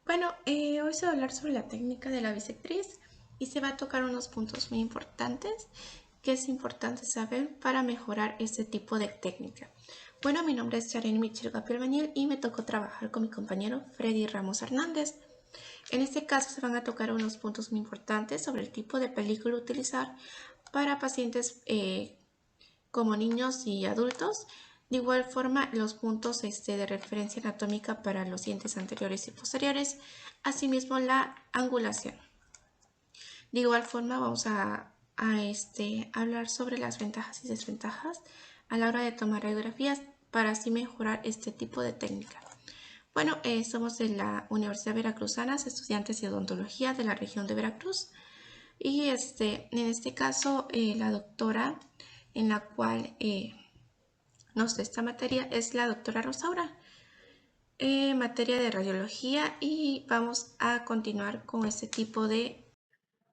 Bueno, hoy se va a hablar sobre la técnica de la bisectriz y se va a tocar unos puntos muy importantes que es importante saber para mejorar este tipo de técnica. Bueno, mi nombre es Yareni Michel Gapiel y me tocó trabajar con mi compañero Freddy Ramos Hernández. En este caso se van a tocar unos puntos muy importantes sobre el tipo de película a utilizar para pacientes como niños y adultos. De igual forma, los puntos de referencia anatómica para los dientes anteriores y posteriores, asimismo la angulación. De igual forma, vamos a hablar sobre las ventajas y desventajas a la hora de tomar radiografías para así mejorar este tipo de técnica. Bueno, somos de la Universidad Veracruzana, estudiantes de odontología de la región de Veracruz. Y en este caso, la doctora en la cual nos da esta materia es la doctora Rosaura, materia de radiología, y vamos a continuar con este tipo de...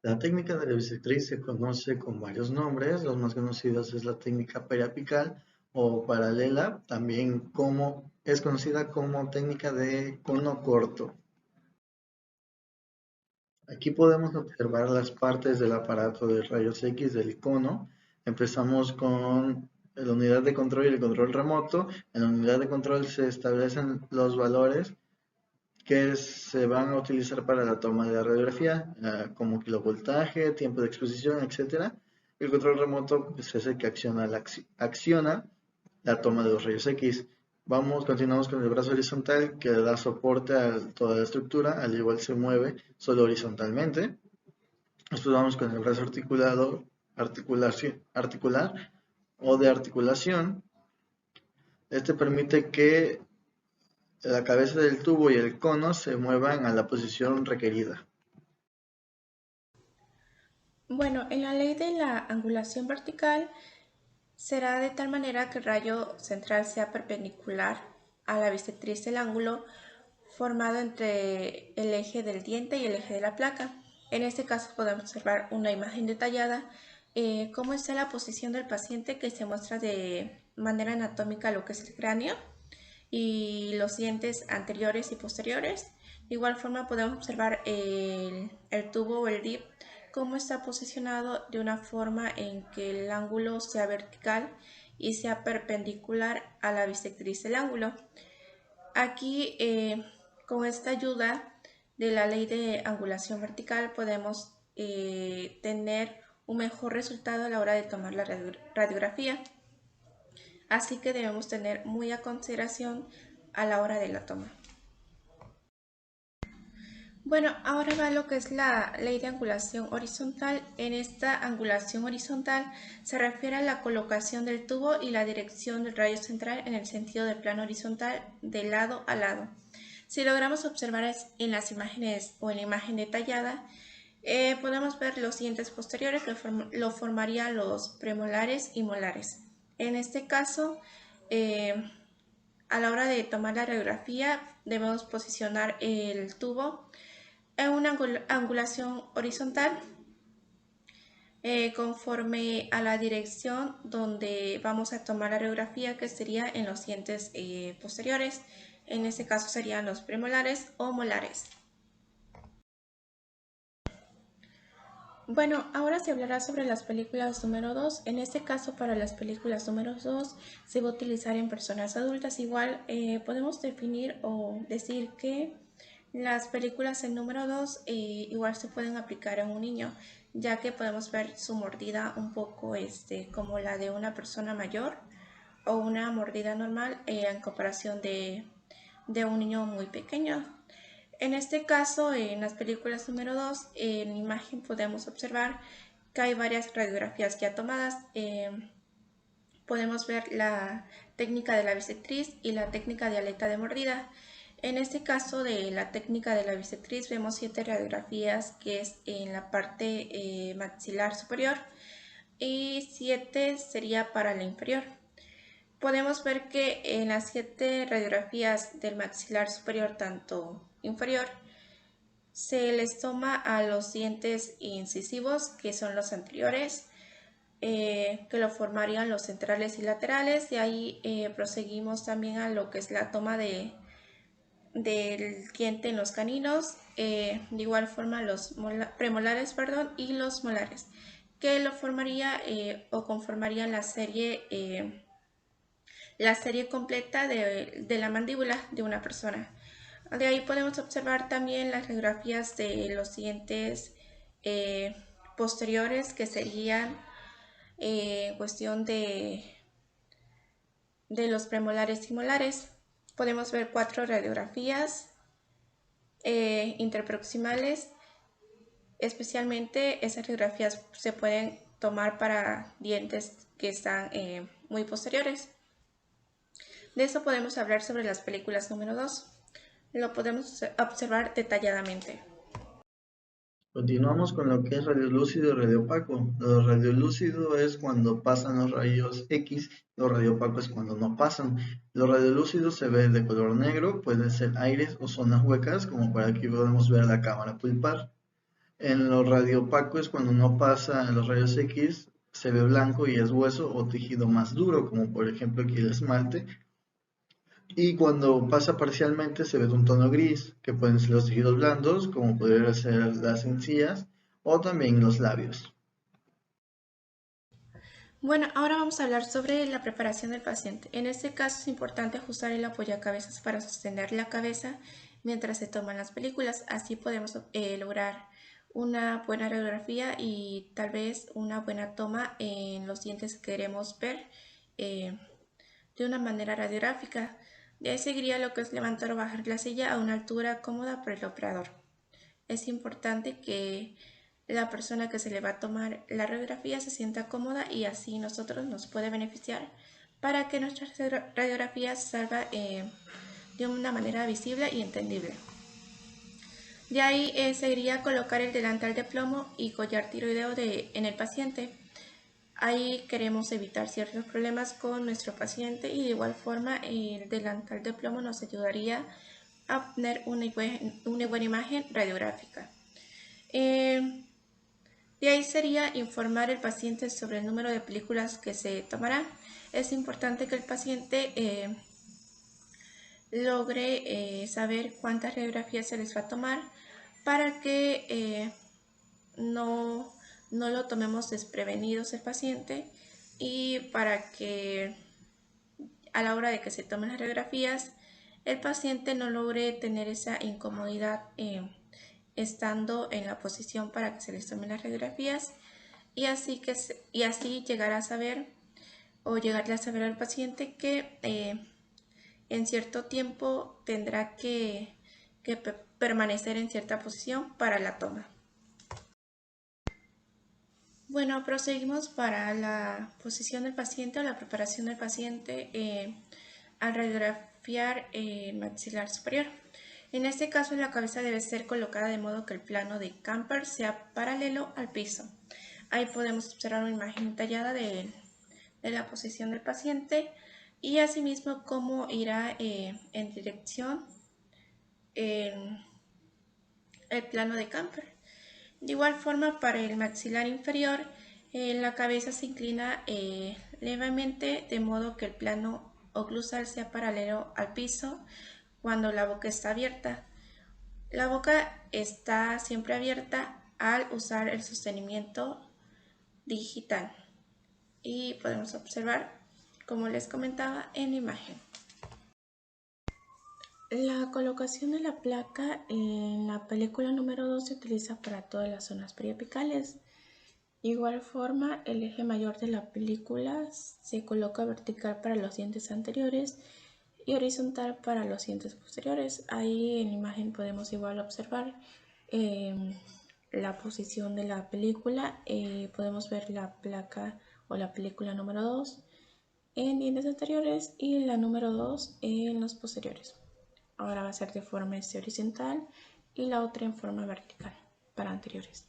La técnica de la bisectriz se conoce con varios nombres, los más conocidos es la técnica periapical o paralela, también como es conocida como técnica de cono corto. Aquí podemos observar las partes del aparato de rayos X del cono. Empezamos con la unidad de control y el control remoto. En la unidad de control se establecen los valores que se van a utilizar para la toma de la radiografía, como kilovoltaje, tiempo de exposición, etcétera. El control remoto pues, es el que acciona la toma de los rayos X. Continuamos con el brazo horizontal que le da soporte a toda la estructura, al igual se mueve solo horizontalmente. Después vamos con el brazo articular o de articulación. Este permite que la cabeza del tubo y el cono se muevan a la posición requerida. Bueno, en la ley de la angulación vertical será de tal manera que el rayo central sea perpendicular a la bisectriz del ángulo formado entre el eje del diente y el eje de la placa. En este caso podemos observar una imagen detallada, cómo está la posición del paciente, que se muestra de manera anatómica lo que es el cráneo y los dientes anteriores y posteriores. De igual forma podemos observar el tubo o el DIP, cómo está posicionado de una forma en que el ángulo sea vertical y sea perpendicular a la bisectriz del ángulo. Aquí, con esta ayuda de la ley de angulación vertical, podemos tener un mejor resultado a la hora de tomar la radiografía. Así que debemos tener muy a consideración a la hora de la toma. Bueno, ahora va lo que es la ley de angulación horizontal. En esta angulación horizontal se refiere a la colocación del tubo y la dirección del rayo central en el sentido del plano horizontal de lado a lado. Si logramos observar en las imágenes o en la imagen detallada, podemos ver los dientes posteriores que lo formarían los premolares y molares. En este caso, a la hora de tomar la radiografía, debemos posicionar el tubo en una angulación horizontal, conforme a la dirección donde vamos a tomar la radiografía, que sería en los dientes posteriores. En este caso serían los premolares o molares. Bueno, ahora se hablará sobre las películas número 2. En este caso, para las películas número 2 se va a utilizar en personas adultas. Igual podemos definir o decir que las películas en número 2 igual se pueden aplicar a un niño, ya que podemos ver su mordida un poco como la de una persona mayor o una mordida normal en comparación de un niño muy pequeño. En este caso, en las películas número 2, en imagen podemos observar que hay varias radiografías ya tomadas. Podemos ver la técnica de la bisectriz y la técnica de aleta de mordida. En este caso de la técnica de la bisectriz vemos 7 radiografías, que es en la parte maxilar superior, y 7 sería para la inferior. Podemos ver que en las 7 radiografías del maxilar superior, tanto inferior, se les toma a los dientes incisivos, que son los anteriores, que lo formarían los centrales y laterales. De ahí proseguimos también a lo que es la toma del diente en los caninos, de igual forma los premolares, y los molares, que lo formaría o conformarían la serie completa de la mandíbula de una persona. De ahí podemos observar también las radiografías de los dientes posteriores, que serían cuestión de los premolares y molares. Podemos ver 4 radiografías interproximales. Especialmente esas radiografías se pueden tomar para dientes que están muy posteriores. De eso podemos hablar sobre las películas número 2. Lo podemos observar detalladamente. Continuamos con lo que es radiolúcido y radiopaco. Lo radiolúcido es cuando pasan los rayos X, lo radiopaco es cuando no pasan. Lo radiolúcido se ve de color negro, pueden ser aires o zonas huecas, como por aquí podemos ver la cámara pulpar. En lo radiopaco es cuando no pasa en los rayos X, se ve blanco y es hueso o tejido más duro, como por ejemplo aquí el esmalte. Y cuando pasa parcialmente se ve de un tono gris, que pueden ser los tejidos blandos, como podrían ser las encías, o también los labios. Bueno, ahora vamos a hablar sobre la preparación del paciente. En este caso es importante ajustar el apoyacabezas para sostener la cabeza mientras se toman las películas. Así podemos lograr una buena radiografía y tal vez una buena toma en los dientes que queremos ver de una manera radiográfica. De ahí seguiría lo que es levantar o bajar la silla a una altura cómoda para el operador. Es importante que la persona que se le va a tomar la radiografía se sienta cómoda y así nosotros nos puede beneficiar para que nuestra radiografía salga de una manera visible y entendible. De ahí seguiría colocar el delantal de plomo y collar tiroideo en el paciente. Ahí queremos evitar ciertos problemas con nuestro paciente y de igual forma el delantal de plomo nos ayudaría a obtener una buena imagen radiográfica. De ahí sería informar al paciente sobre el número de películas que se tomarán. Es importante que el paciente logre saber cuántas radiografías se les va a tomar para que no lo tomemos desprevenidos el paciente y para que a la hora de que se tomen las radiografías el paciente no logre tener esa incomodidad estando en la posición para que se les tomen las radiografías y así llegar a saber o llegarle a saber al paciente que en cierto tiempo tendrá que permanecer en cierta posición para la toma. Bueno, proseguimos para la posición del paciente o la preparación del paciente al radiografiar el maxilar superior. En este caso, la cabeza debe ser colocada de modo que el plano de Camper sea paralelo al piso. Ahí podemos observar una imagen detallada de la posición del paciente y asimismo cómo irá en dirección el plano de Camper. De igual forma, para el maxilar inferior, la cabeza se inclina levemente de modo que el plano oclusal sea paralelo al piso cuando la boca está abierta. La boca está siempre abierta al usar el sostenimiento digital y podemos observar, como les comentaba, en la imagen. La colocación de la placa en la película número 2 se utiliza para todas las zonas periapicales. De igual forma, el eje mayor de la película se coloca vertical para los dientes anteriores y horizontal para los dientes posteriores. Ahí en la imagen podemos igual observar la posición de la película. Podemos ver la placa o la película número 2 en dientes anteriores y la número 2 en los posteriores. Ahora va a ser de forma horizontal y la otra en forma vertical para anteriores.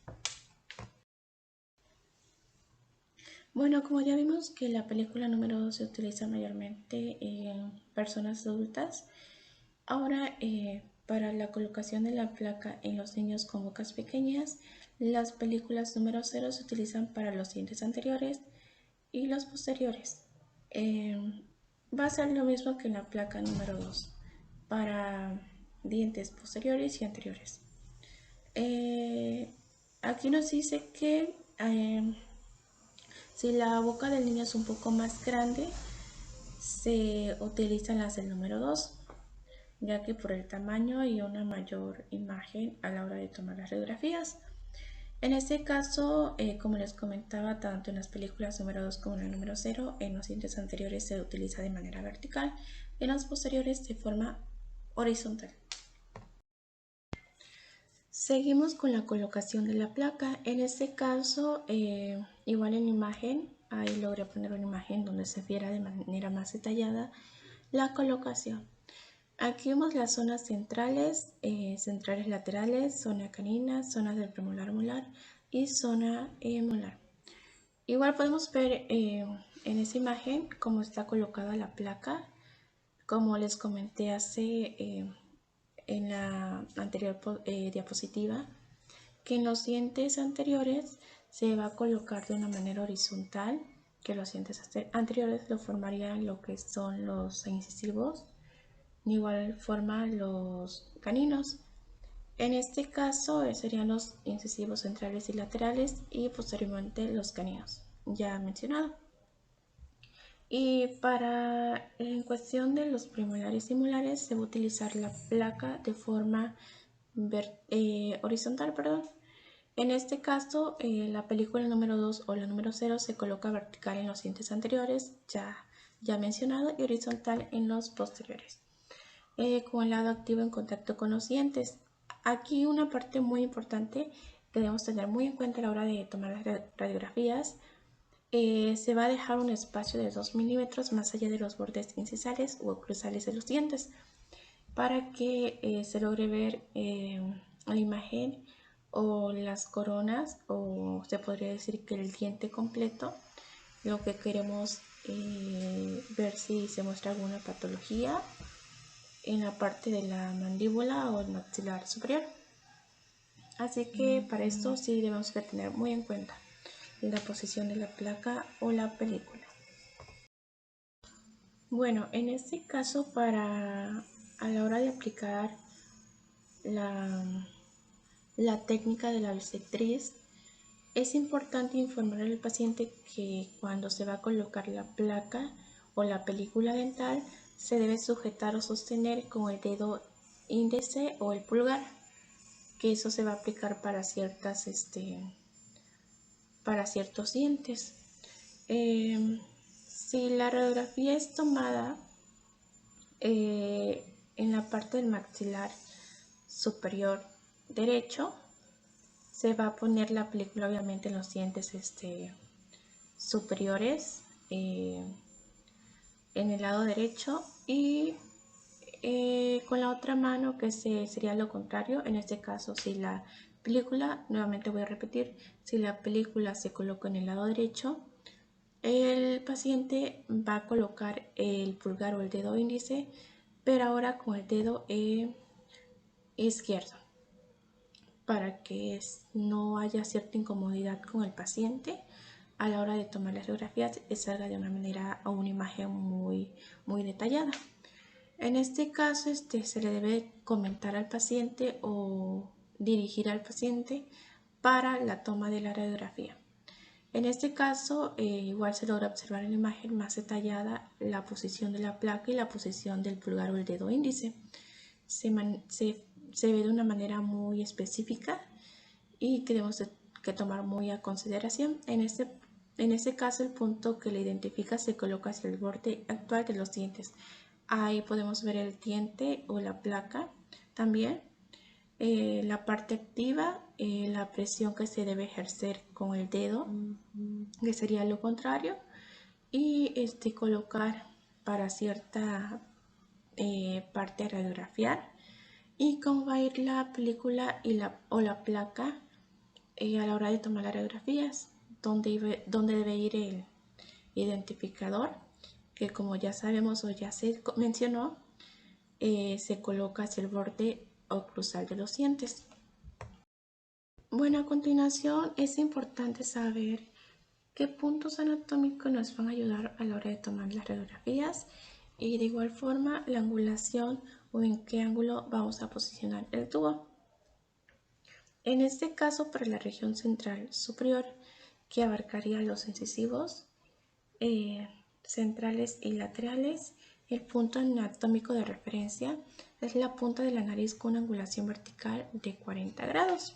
Bueno, como ya vimos que la película número 2 se utiliza mayormente en personas adultas, ahora para la colocación de la placa en los niños con bocas pequeñas, las películas número 0 se utilizan para los dientes anteriores y los posteriores. Va a ser lo mismo que en la placa número 2. Para dientes posteriores y anteriores. Aquí nos dice que si la boca del niño es un poco más grande, se utilizan las del número 2, ya que por el tamaño y una mayor imagen a la hora de tomar las radiografías. En este caso, como les comentaba, tanto en las películas número 2 como en el número 0, en los dientes anteriores se utiliza de manera vertical y en los posteriores de forma horizontal. Seguimos con la colocación de la placa. En este caso, igual en la imagen, ahí logré poner una imagen donde se viera de manera más detallada la colocación. Aquí vemos las zonas centrales, centrales laterales, zona canina, zonas del premolar molar y zona molar. Igual podemos ver en esa imagen cómo está colocada la placa. Como les comenté en la anterior diapositiva, que en los dientes anteriores se va a colocar de una manera horizontal, que los dientes anteriores lo formarían lo que son los incisivos, de igual forma los caninos. En este caso serían los incisivos centrales y laterales y posteriormente los caninos, ya mencionado. Y en cuestión de los premolares y molares se va a utilizar la placa de forma horizontal, perdón. En este caso, la película número 2 o la número 0 se coloca vertical en los dientes anteriores, ya mencionado, y horizontal en los posteriores, con el lado activo en contacto con los dientes. Aquí una parte muy importante que debemos tener muy en cuenta a la hora de tomar las radiografías. Se va a dejar un espacio de 2 milímetros más allá de los bordes incisales o oclusales de los dientes para que se logre ver la imagen o las coronas, o se podría decir que el diente completo. Lo que queremos ver si se muestra alguna patología en la parte de la mandíbula o el maxilar superior. Así que para esto sí debemos de tener muy en cuenta la posición de la placa o la película. Bueno, en este caso a la hora de aplicar la técnica de la bisectriz, es importante informar al paciente que cuando se va a colocar la placa o la película dental se debe sujetar o sostener con el dedo índice o el pulgar, que eso se va a aplicar para ciertos dientes. Si la radiografía es tomada en la parte del maxilar superior derecho, se va a poner la película obviamente en los dientes superiores, en el lado derecho, y con la otra mano, que sería lo contrario. En este caso, si la película, nuevamente voy a repetir, si la película se coloca en el lado derecho, el paciente va a colocar el pulgar o el dedo índice, pero ahora con el dedo izquierdo, para que no haya cierta incomodidad con el paciente a la hora de tomar las radiografías y salga de una manera o una imagen muy, muy detallada. En este caso, se le debe comentar al paciente o dirigir al paciente para la toma de la radiografía. En este caso, igual se logra observar en la imagen más detallada la posición de la placa y la posición del pulgar o el dedo índice. Se ve de una manera muy específica y que debemos que tomar muy a consideración. En este caso, el punto que le identifica se coloca hacia el borde actual de los dientes. Ahí podemos ver el diente o la placa también. La parte activa, la presión que se debe ejercer con el dedo, que sería lo contrario, y colocar para cierta parte a radiografiar, y cómo va a ir la película o la placa a la hora de tomar las radiografías, dónde debe ir el identificador, que como ya sabemos o ya se mencionó, se coloca hacia el borde oclusal de los dientes. Bueno, a continuación es importante saber qué puntos anatómicos nos van a ayudar a la hora de tomar las radiografías y de igual forma la angulación o en qué ángulo vamos a posicionar el tubo. En este caso, para la región central superior, que abarcaría los incisivos centrales y laterales, el punto anatómico de referencia es la punta de la nariz con una angulación vertical de 40 grados.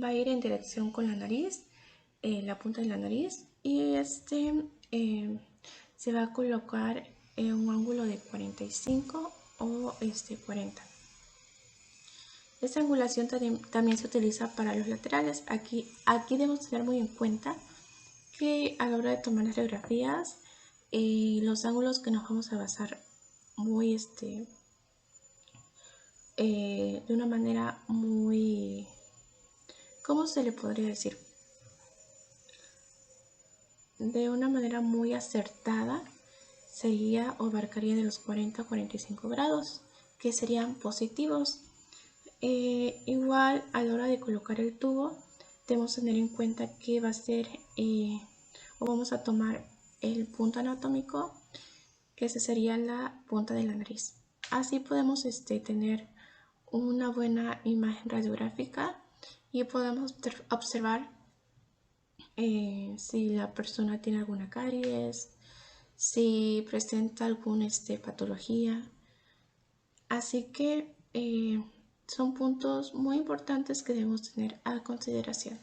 Va a ir en dirección con la nariz, la punta de la nariz, y se va a colocar en un ángulo de 45 o 40. Esta angulación también se utiliza para los laterales. Aquí debemos tener muy en cuenta que a la hora de tomar las radiografías, los ángulos que nos vamos a basar muy de una manera muy, ¿cómo se le podría decir? De una manera muy acertada sería o abarcaría de los 40 a 45 grados, que serían positivos. Igual a la hora de colocar el tubo debemos tener en cuenta que va a ser o vamos a tomar el punto anatómico, que esa sería la punta de la nariz. Así podemos tener una buena imagen radiográfica y podemos observar si la persona tiene alguna caries, si presenta alguna patología. Así que son puntos muy importantes que debemos tener a consideración.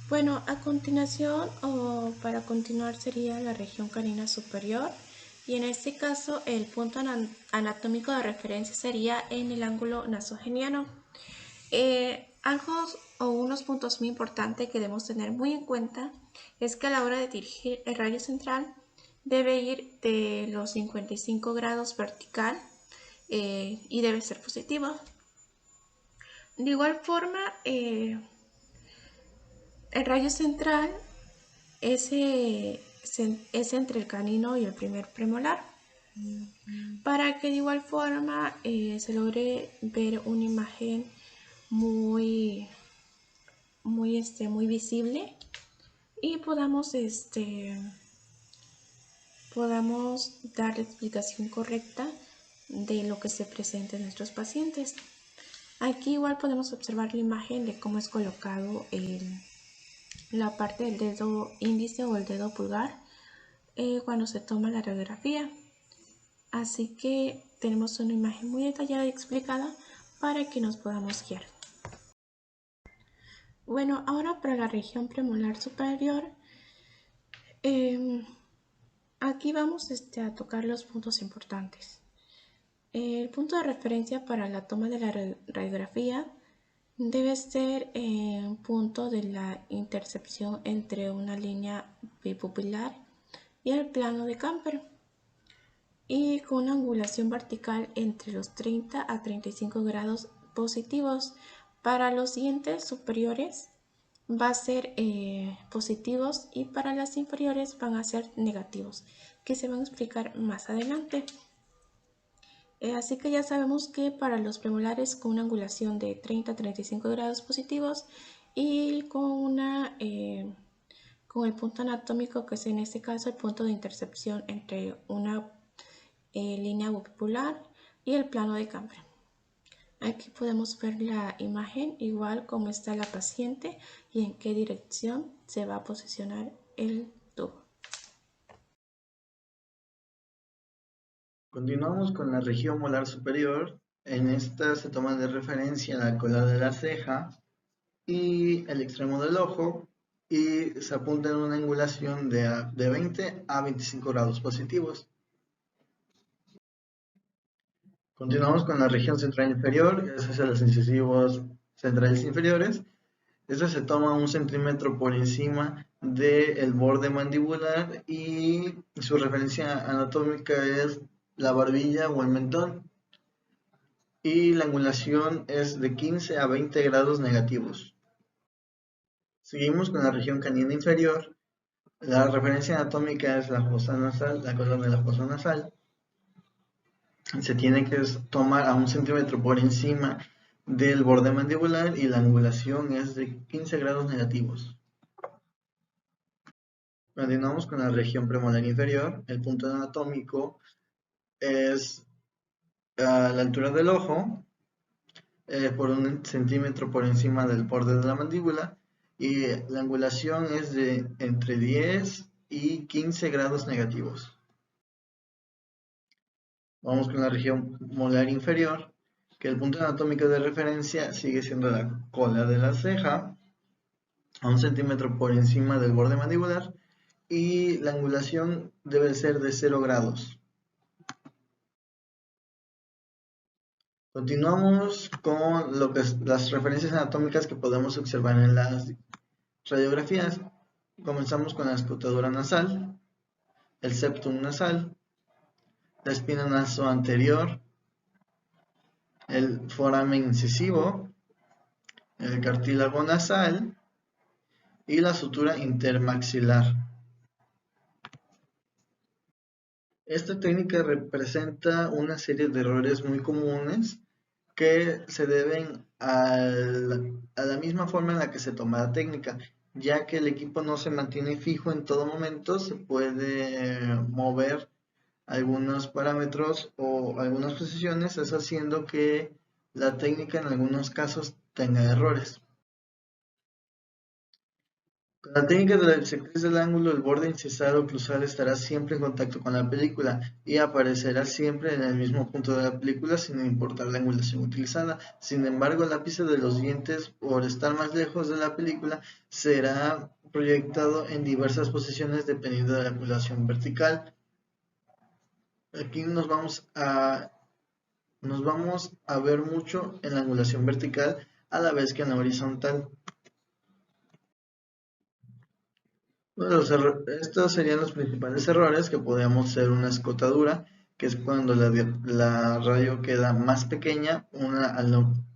Bueno, a continuación o para continuar sería la región canina superior, y en este caso el punto anatómico de referencia sería en el ángulo nasogeniano. Algo o unos puntos muy importantes que debemos tener muy en cuenta es que a la hora de dirigir el rayo central debe ir de los 55 grados vertical y debe ser positivo. De igual forma, el rayo central es entre el canino y el primer premolar, para que de igual forma se logre ver una imagen muy visible y podamos dar la explicación correcta de lo que se presenta en nuestros pacientes. Aquí igual podemos observar la imagen de cómo es colocado la parte del dedo índice o el dedo pulgar cuando se toma la radiografía. Así que tenemos una imagen muy detallada y explicada para que nos podamos guiar. Bueno, ahora para la región premolar superior, aquí vamos a tocar los puntos importantes. El punto de referencia para la toma de la radiografía debe ser un punto de la intercepción entre una línea bipupilar y el plano de Camper, y con una angulación vertical entre los 30 a 35 grados positivos. Para los dientes superiores va a ser positivos y para las inferiores van a ser negativos, que se van a explicar más adelante. Así que ya sabemos que para los premolares con una angulación de 30 a 35 grados positivos y con el punto anatómico, que es en este caso el punto de intercepción entre una línea bipupilar y el plano de Camper. Aquí podemos ver la imagen igual como está la paciente y en qué dirección se va a posicionar el tubo. Continuamos con la región molar superior. En esta se toma de referencia la cola de la ceja y el extremo del ojo, y se apunta en una angulación de 20 a 25 grados positivos. Continuamos con la región central inferior, es hacia los incisivos centrales inferiores. Esto se toma 1 centímetro por encima del borde mandibular y su referencia anatómica es la barbilla o el mentón. Y la angulación es de 15 a 20 grados negativos. Seguimos con la región canina inferior. La referencia anatómica es la fosa nasal, la columna de la fosa nasal. Se tiene que tomar a 1 centímetro por encima del borde mandibular y la angulación es de 15 grados negativos. Continuamos con la región premolar inferior. El punto anatómico es a la altura del ojo, por 1 centímetro por encima del borde de la mandíbula, y la angulación es de entre 10 y 15 grados negativos. Vamos con la región molar inferior, que el punto anatómico de referencia sigue siendo la cola de la ceja, a 1 centímetro por encima del borde mandibular, y la angulación debe ser de 0 grados. Continuamos con las referencias anatómicas que podemos observar en las radiografías. Comenzamos con la escotadura nasal, el septum nasal, la espina nasoanterior, el foramen incisivo, el cartílago nasal y la sutura intermaxilar. Esta técnica representa una serie de errores muy comunes que se deben a la misma forma en la que se toma la técnica, ya que el equipo no se mantiene fijo en todo momento, se puede mover algunos parámetros o algunas posiciones, eso haciendo que la técnica en algunos casos tenga errores. Con la técnica de la bisectriz del ángulo, el borde incisal oclusal estará siempre en contacto con la película y aparecerá siempre en el mismo punto de la película sin importar la angulación utilizada. Sin embargo, el ápice de los dientes, por estar más lejos de la película, será proyectado en diversas posiciones dependiendo de la angulación vertical. Aquí nos vamos a ver mucho en la angulación vertical a la vez que en la horizontal. Bueno, estos serían los principales errores, que podríamos ser una escotadura, que es cuando la radio queda más pequeña, una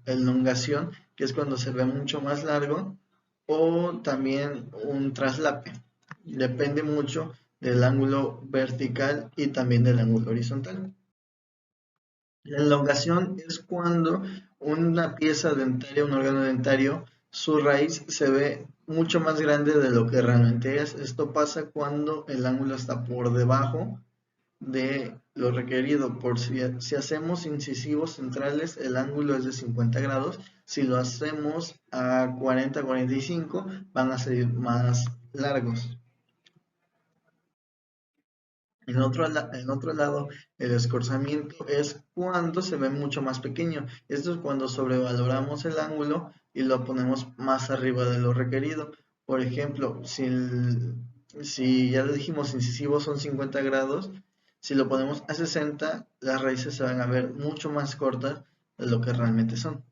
elongación, que es cuando se ve mucho más largo, o también un traslape. Depende mucho del ángulo vertical y también del ángulo horizontal. La elongación es cuando una pieza dentaria, un órgano dentario, su raíz se ve mucho más grande de lo que realmente es. Esto pasa cuando el ángulo está por debajo de lo requerido. Si hacemos incisivos centrales, el ángulo es de 50 grados. Si lo hacemos a 40-45, van a ser más largos. En otro lado, el escorzamiento es cuando se ve mucho más pequeño. Esto es cuando sobrevaloramos el ángulo y lo ponemos más arriba de lo requerido. Por ejemplo, si ya le dijimos incisivos son 50 grados, si lo ponemos a 60, las raíces se van a ver mucho más cortas de lo que realmente son.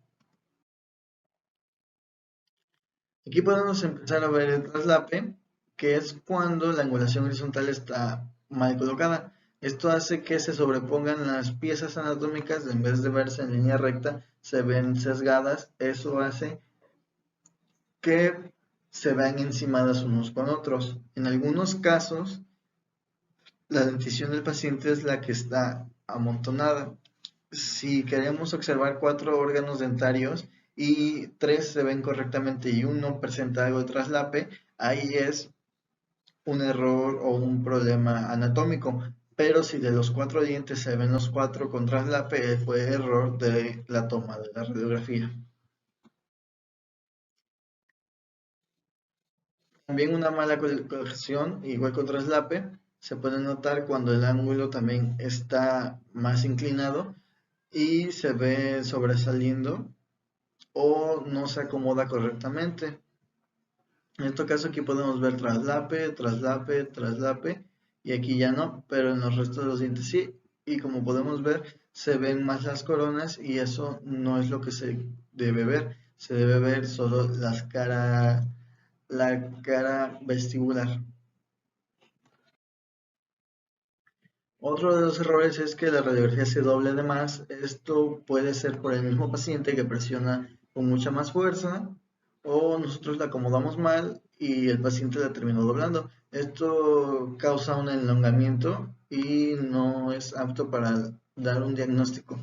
Aquí podemos empezar a ver el traslape, que es cuando la angulación horizontal está mal colocada. Esto hace que se sobrepongan las piezas anatómicas, en vez de verse en línea recta, se ven sesgadas. Eso hace que se vean encimadas unos con otros. En algunos casos, la dentición del paciente es la que está amontonada. Si queremos observar 4 órganos dentarios y 3 se ven correctamente y uno presenta algo de traslape, ahí es un error o un problema anatómico. Pero si de los 4 dientes se ven los 4 con traslape, fue error de la toma de la radiografía. También una mala colocación, igual con traslape, se puede notar cuando el ángulo también está más inclinado y se ve sobresaliendo o no se acomoda correctamente. En este caso aquí podemos ver traslape, traslape, traslape y aquí ya no, pero en los restos de los dientes sí. Y como podemos ver, se ven más las coronas y eso no es lo que se debe ver. Se debe ver solo la cara vestibular. Otro de los errores es que la radiografía se doble de más. Esto puede ser por el mismo paciente que presiona con mucha más fuerza o nosotros la acomodamos mal y el paciente la terminó doblando. Esto causa un elongamiento y no es apto para dar un diagnóstico.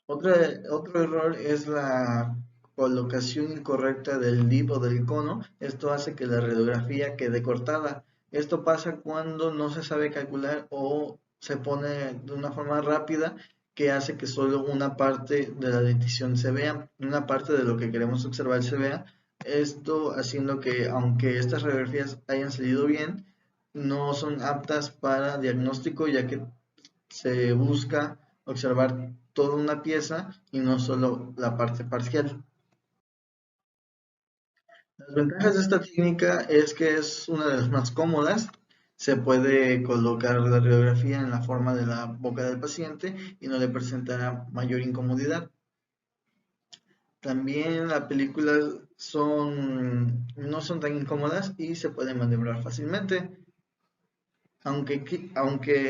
Otro error es la colocación incorrecta del lip o del cono, esto hace que la radiografía quede cortada. Esto pasa cuando no se sabe calcular o se pone de una forma rápida que hace que solo una parte de la dentición se vea, una parte de lo que queremos observar se vea. Esto haciendo que, aunque estas radiografías hayan salido bien, no son aptas para diagnóstico, ya que se busca observar toda una pieza y no solo la parte parcial. Las ventajas de esta técnica es que es una de las más cómodas. Se puede colocar la radiografía en la forma de la boca del paciente y no le presentará mayor incomodidad. También las películas no son tan incómodas y se pueden maniobrar fácilmente. Aunque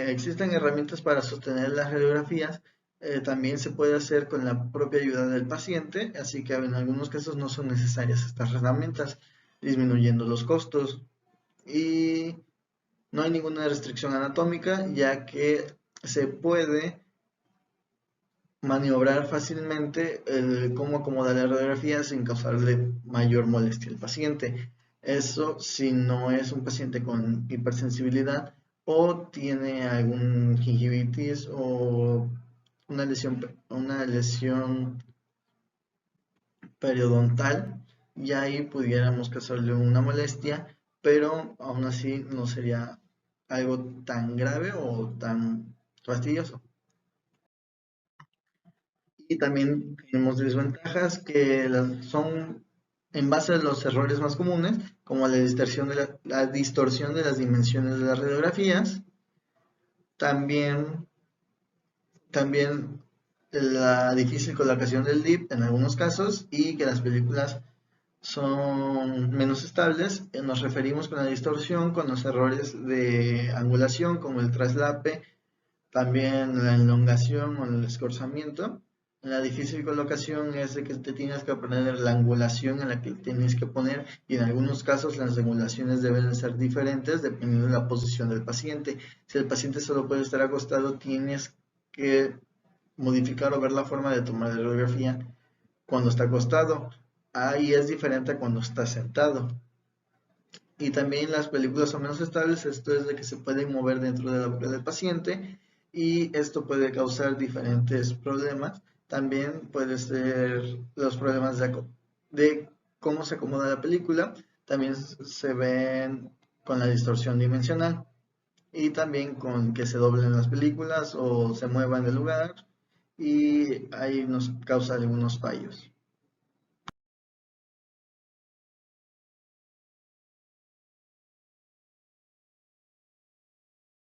existen herramientas para sostener las radiografías, también se puede hacer con la propia ayuda del paciente, así que en algunos casos no son necesarias estas herramientas, disminuyendo los costos. Y no hay ninguna restricción anatómica, ya que se puede maniobrar fácilmente cómo acomodar la radiografía sin causarle mayor molestia al paciente. Eso si no es un paciente con hipersensibilidad o tiene algún gingivitis o una lesión periodontal, y ahí pudiéramos causarle una molestia, pero aún así no sería algo tan grave o tan fastidioso. Y también tenemos desventajas que son en base a los errores más comunes, como la distorsión de las dimensiones de las radiografías, también, también la difícil colocación del DIP en algunos casos y que las películas son menos estables. Nos referimos con la distorsión, con los errores de angulación como el traslape, también la elongación o el escorzamiento. La difícil colocación es de que te tienes que aprender la angulación en la que tienes que poner, y en algunos casos las angulaciones deben ser diferentes dependiendo de la posición del paciente. Si el paciente solo puede estar acostado, tienes que modificar o ver la forma de tomar la radiografía cuando está acostado. Ahí es diferente a cuando está sentado. Y también las películas son menos estables, esto es de que se pueden mover dentro de la boca del paciente y esto puede causar diferentes problemas. También puede ser los problemas de cómo se acomoda la película, también se ven con la distorsión dimensional y también con que se doblen las películas o se muevan de lugar, y ahí nos causa algunos fallos.